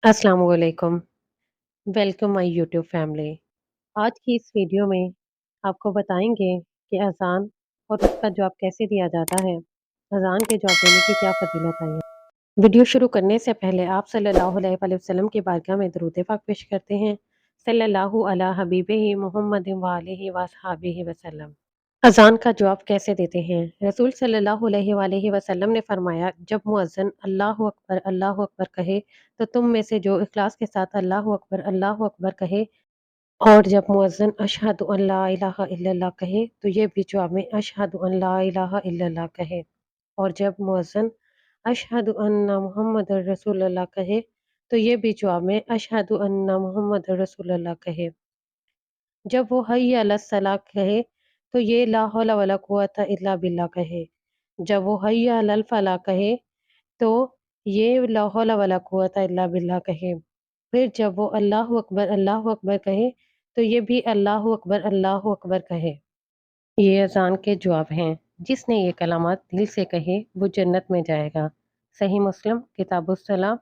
अस्सलाम वालेकुम। Welcome my YouTube family. आज की इस वीडियो में आपको बताएंगे कि अज़ान और उसका जवाब कैसे दिया जाता है। अज़ान के जवाब देने की क्या फ़ज़ीलत है। वीडियो शुरू करने से पहले आप सल्लल्लाहु अलैहि वसल्लम की बारगाह में दरूद पाक पेश करते हैं। सल्लल्लाहु अला हबीबिही मुहम्मद व आलिहि व अस्हाबिहि वसल्लम। अज़ान का जवाब कैसे देते हैं? रसूल सल्लल्लाहु अलैहि वसल्लम ने फरमाया, जब मुअज्जिन अल्लाहु अकबर कहे तो तुम में से जो इखलास के साथ अल्लाहु अकबर कहे, और जब मुअज्जिन अशहदु अन ला इलाहा इल्लल्लाह कहे तो ये भी जवाब में अशहदु अन ला इलाहा इल्लल्लाह कहे, और जब मुअज्जिन अशहदु अन्ना मुहम्मदुर रसूलुल्लाह कहे तो ये भी जवाब में अशहदु अन्ना मुहम्मदुर रसूलुल्लाह कहे। जब वो हय्या अलस सलाह कहे तो ये ला हौला वला कुव्वता इल्ला बिल्लाह कहे। जब वो हय्या अलल फलाह कहे तो ये ला हौला वला कुव्वता इल्ला बिल्लाह कहे। फिर जब वो अल्लाहु अकबर कहे तो ये भी अल्लाहु अकबर कहे। ये अज़ान के जवाब हैं। जिसने ये कलामात दिल से कहे वो जन्नत में जाएगा। सही मुस्लिम किताबुस्सलाम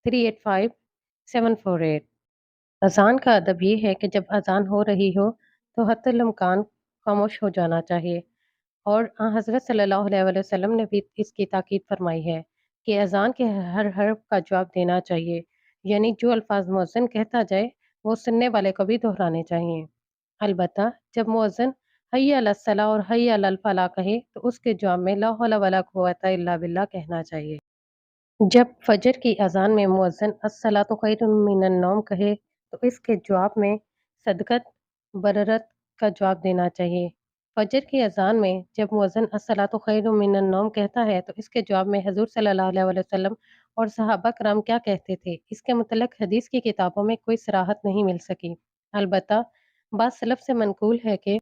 385748। अज़ान का अदब ये है कि जब अज़ान हो रही हो तो हत्तल इम्कान खामोश हो जाना चाहिए, और हज़रत सल्लल्लाहु अलैहि वसल्लम ने भी इसकी ताकीद फरमाई है कि अज़ान के हर हर्फ का जवाब देना चाहिए, यानी जो अल्फाज मुअज्जिन कहता जाए वो सुनने वाले को भी दोहराने चाहिए। अलबत्ता जब मुअज्जिन हय्या अलस सलाह और हय्या अलल फलाह कहे तो उसके जवाब में ला हौला वला कुव्वता इल्ला बिल्लाह कहना चाहिए। जब फजर की अज़ान में मुअज्जिन अस्सलातु खैरुम मिनन नौम कहे तो इसके जवाब में सदक़त बररत का जवाब देना चाहिए। फजर की अज़ान में जब मुअज्जिन अस्सलातु खैरुम मिनन नौम कहता है तो इसके जवाब में हज़ूर सल्लल्लाहु अलैहि वसल्लम और सहाबा कराम क्या कहते थे, इसके मुतल्लिक़ हदीस की किताबों में कोई सराहत नहीं मिल सकी। अलबत्ता बाज़ सलफ़ से मनक़ूल है कि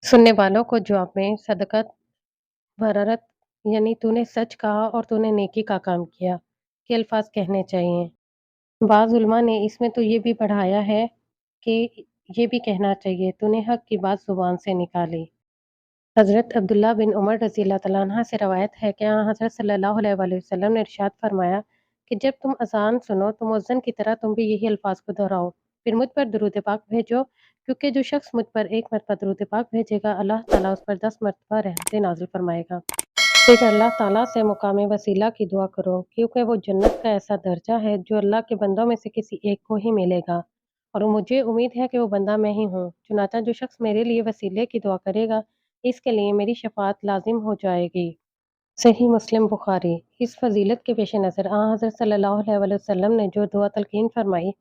सुनने वालों को जवाब में सदक़त बररत, यानी तूने सच कहा और तूने नेकी का काम किया, के अल्फाज कहने चाहिए। बाज़ उलमा ने इसमें तो ये भी बढ़ाया है कि ये भी कहना चाहिए, तूने हक़ की बात ज़ुबान से निकाली। हज़रत अब्दुल्ला बिन उमर रज़ियल्लाहु तआला अन्हा से रवायत है कि हज़रत सल्लल्लाहु अलैहि वसल्लम ने इरशाद फरमाया कि जब तुम अज़ान सुनो तो मुअज्जिन की तरह तुम भी यही अल्फाज को दोहराओ, फिर मुझ पर दुरूद पाक भेजो, क्योंकि जो शख्स मुझ पर एक मरतबा दुरूद पाक भेजेगा अल्लाह ताला उस पर 10 मरतबा रहमतें नाज़िल फरमाएगा। फिर अल्लाह ताला से मुकामे वसीला की दुआ करो, क्योंकि वो जन्नत का ऐसा दर्जा है जो अल्लाह के बंदों में से किसी एक को ही मिलेगा, और मुझे उम्मीद है कि वो बंदा मैं ही हूँ। चुनांचे जो शख्स मेरे लिए वसीले की दुआ करेगा, इसके लिए मेरी शफाअत लाजिम हो जाएगी। सही मुस्लिम बुखारी। इस फजीलत के पेश नज़र हज़रत सल्लल्लाहु अलैहि वसल्लम ने जो दुआ तलकीन फरमाई,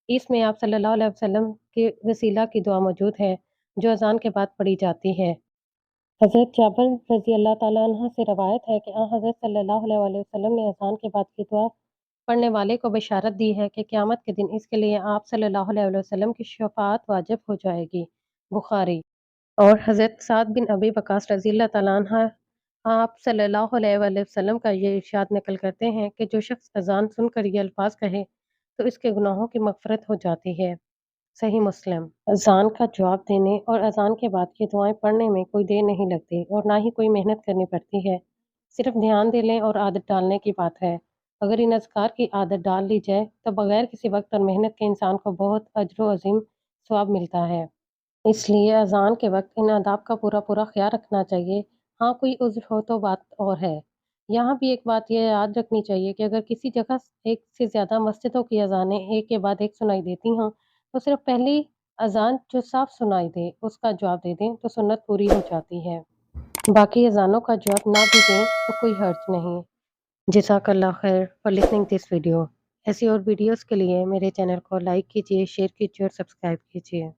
इसमें आप सल्लल्लाहु अलैहि वसल्लम के वसीला की दुआ मौजूद है, जो अज़ान के बाद पढ़ी जाती है। हज़रत जाबिर रज़ियल्लाहु तआला अन्हु से रवायत है कि हज़रत सल्लल्लाहु अलैहि वसल्लम ने अज़ान के बाद की दुआ पढ़ने वाले को बशारत दी है कि क़यामत के दिन इसके लिए आप सल्लल्लाहु अलैहि वसल्लम की शफ़ाअत वाजिब हो जाएगी। बुखारी। और हज़रत साद बिन अबी वक़ास रज़ियल्लाहु तआला अन्हा आप सल्लल्लाहु अलैहि वसल्लम का ये इरशाद नक़ल करते हैं कि जो शख्स अज़ान सुनकर ये अल्फ़ाज़ कहे तो इसके गुनाहों की मग़फ़िरत हो जाती है। सही मुस्लिम। अज़ान का जवाब देने और अज़ान के बाद की दुआएँ पढ़ने में कोई देर नहीं लगती और ना ही कोई मेहनत करनी पड़ती है। सिर्फ़ ध्यान दे लें और आदत डालने की बात है। अगर इन अज़कार की आदत डाल ली जाए तो बग़ैर किसी वक़्त और मेहनत के इंसान को बहुत अजर व अज़ीम सवाब मिलता है। इसलिए अज़ान के वक़्त इन आदाब का पूरा ख़्याल रखना चाहिए। हाँ, कोई उज़्र हो तो बात और है। यहाँ भी एक बात ये याद रखनी चाहिए कि अगर किसी जगह एक से ज़्यादा मस्जिदों की अज़ानें एक के बाद एक सुनाई देती हों, तो सिर्फ़ पहली अज़ान जो साफ़ सुनाई दे, उसका जवाब दे दें तो सुन्नत पूरी हो जाती है। बाकी अज़ानों का जवाब ना भी दें तो कोई हर्ज नहीं। जज़ाकल्लाह खैर फॉर लिसनिंग दिस वीडियो। ऐसी और वीडियोज़ के लिए मेरे चैनल को लाइक कीजिए, शेयर कीजिए और सब्सक्राइब कीजिए।